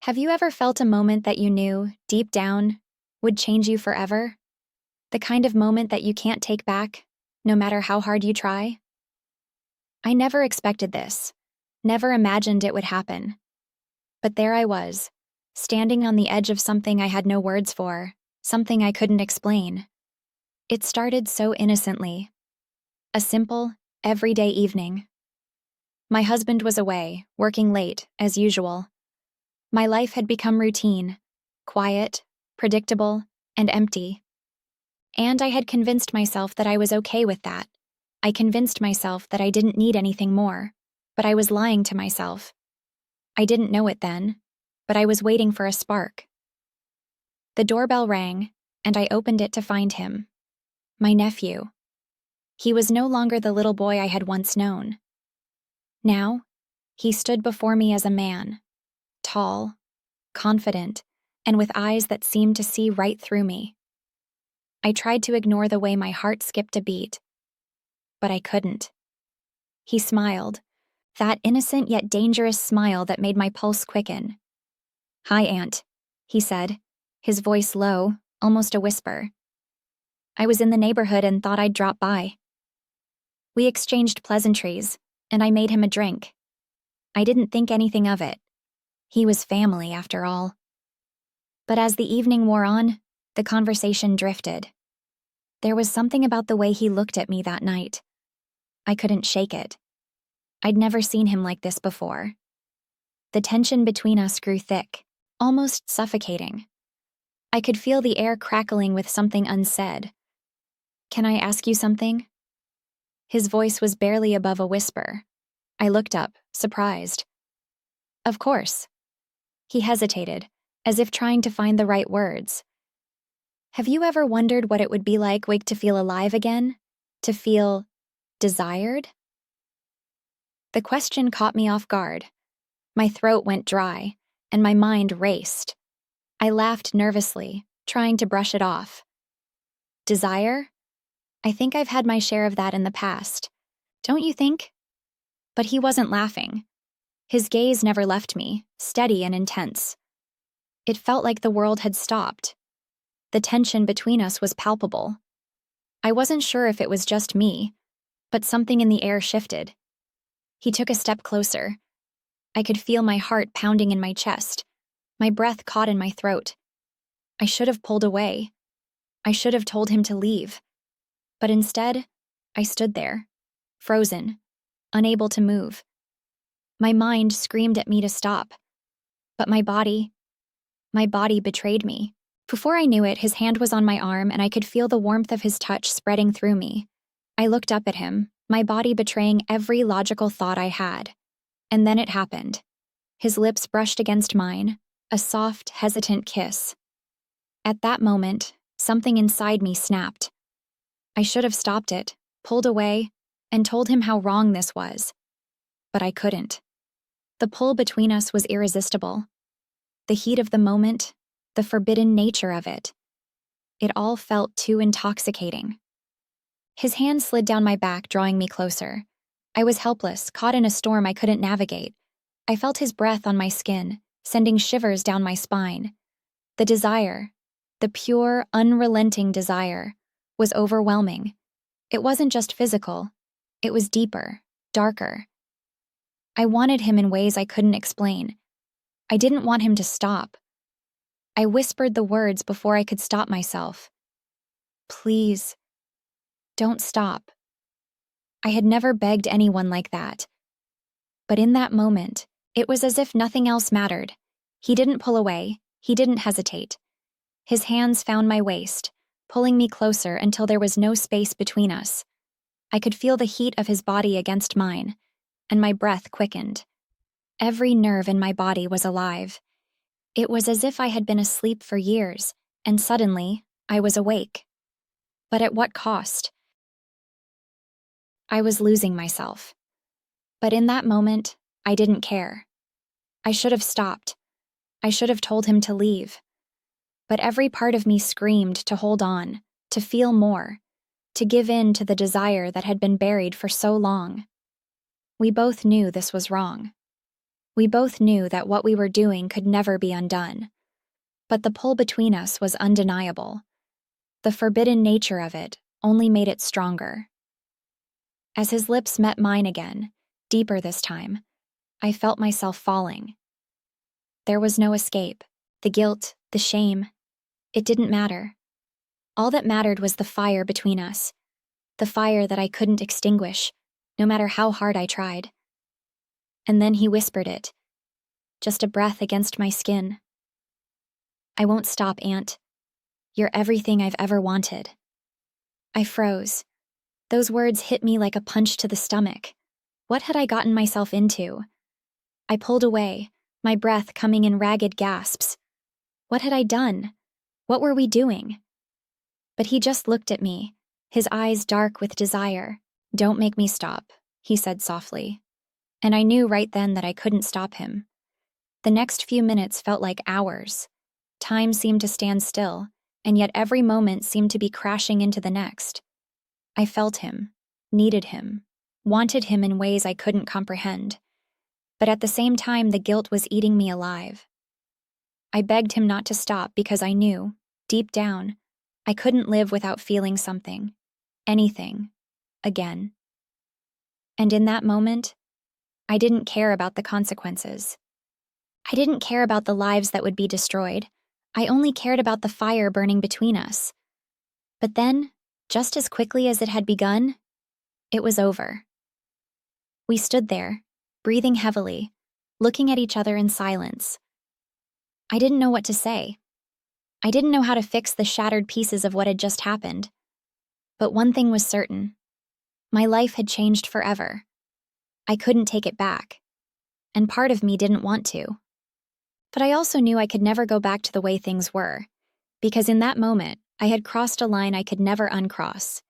Have you ever felt a moment that you knew, deep down, would change you forever? The kind of moment that you can't take back, no matter how hard you try? I never expected this, never imagined it would happen. But there I was, standing on the edge of something I had no words for, something I couldn't explain. It started so innocently. A simple, everyday evening. My husband was away, working late, as usual. My life had become routine, quiet, predictable, and empty. And I had convinced myself that I was okay with that. I convinced myself that I didn't need anything more, but I was lying to myself. I didn't know it then, but I was waiting for a spark. The doorbell rang, and I opened it to find him. My nephew. He was no longer the little boy I had once known. Now, he stood before me as a man, tall, confident, and with eyes that seemed to see right through me. I tried to ignore the way my heart skipped a beat, but I couldn't. He smiled, that innocent yet dangerous smile that made my pulse quicken. "Hi, Aunt," he said, his voice low, almost a whisper. "I was in the neighborhood and thought I'd drop by." We exchanged pleasantries, and I made him a drink. I didn't think anything of it. He was family, after all. But as the evening wore on, the conversation drifted. There was something about the way he looked at me that night. I couldn't shake it. I'd never seen him like this before. The tension between us grew thick, almost suffocating. I could feel the air crackling with something unsaid. "Can I ask you something?" His voice was barely above a whisper. I looked up, surprised. "Of course." He hesitated, as if trying to find the right words. "Have you ever wondered what it would be like to feel alive again? To feel desired?" The question caught me off guard. My throat went dry, and my mind raced. I laughed nervously, trying to brush it off. Desire? I think I've had my share of that in the past. Don't you think? But he wasn't laughing. His gaze never left me, steady and intense. It felt like the world had stopped. The tension between us was palpable. I wasn't sure if it was just me, but something in the air shifted. He took a step closer. I could feel my heart pounding in my chest, my breath caught in my throat. I should have pulled away. I should have told him to leave. But instead, I stood there, frozen, unable to move. My mind screamed at me to stop. But my body betrayed me. Before I knew it, his hand was on my arm and I could feel the warmth of his touch spreading through me. I looked up at him, my body betraying every logical thought I had. And then it happened. His lips brushed against mine, a soft, hesitant kiss. At that moment, something inside me snapped. I should have stopped it, pulled away, and told him how wrong this was. But I couldn't. The pull between us was irresistible. The heat of the moment, the forbidden nature of it. It all felt too intoxicating. His hand slid down my back, drawing me closer. I was helpless, caught in a storm I couldn't navigate. I felt his breath on my skin, sending shivers down my spine. The desire, the pure, unrelenting desire, was overwhelming. It wasn't just physical. It was deeper, darker. I wanted him in ways I couldn't explain. I didn't want him to stop. I whispered the words before I could stop myself. "Please, don't stop." I had never begged anyone like that. But in that moment, it was as if nothing else mattered. He didn't pull away. He didn't hesitate. His hands found my waist, pulling me closer until there was no space between us. I could feel the heat of his body against mine, and my breath quickened. Every nerve in my body was alive. It was as if I had been asleep for years, and suddenly, I was awake. But at what cost? I was losing myself. But in that moment, I didn't care. I should have stopped. I should have told him to leave. But every part of me screamed to hold on, to feel more, to give in to the desire that had been buried for so long. We both knew this was wrong. We both knew that what we were doing could never be undone. But the pull between us was undeniable. The forbidden nature of it only made it stronger. As his lips met mine again, deeper this time, I felt myself falling. There was no escape. The guilt, the shame, it didn't matter. All that mattered was the fire between us, the fire that I couldn't extinguish, no matter how hard I tried. And then he whispered it, just a breath against my skin. I won't stop, Aunt. You're everything I've ever wanted. I froze. Those words hit me like a punch to the stomach. What had I gotten myself into? I pulled away, my breath coming in ragged gasps. What had I done? What were we doing? But he just looked at me, his eyes dark with desire. Don't make me stop, he said softly. And I knew right then that I couldn't stop him. The next few minutes felt like hours. Time seemed to stand still, and yet every moment seemed to be crashing into the next. I felt him, needed him, wanted him in ways I couldn't comprehend. But at the same time, the guilt was eating me alive. I begged him not to stop because I knew, deep down, I couldn't live without feeling something, anything, again. And in that moment, I didn't care about the consequences. I didn't care about the lives that would be destroyed. I only cared about the fire burning between us. But then, just as quickly as it had begun, it was over. We stood there, breathing heavily, looking at each other in silence. I didn't know what to say. I didn't know how to fix the shattered pieces of what had just happened. But one thing was certain. My life had changed forever. I couldn't take it back. And part of me didn't want to. But I also knew I could never go back to the way things were, because in that moment, I had crossed a line I could never uncross.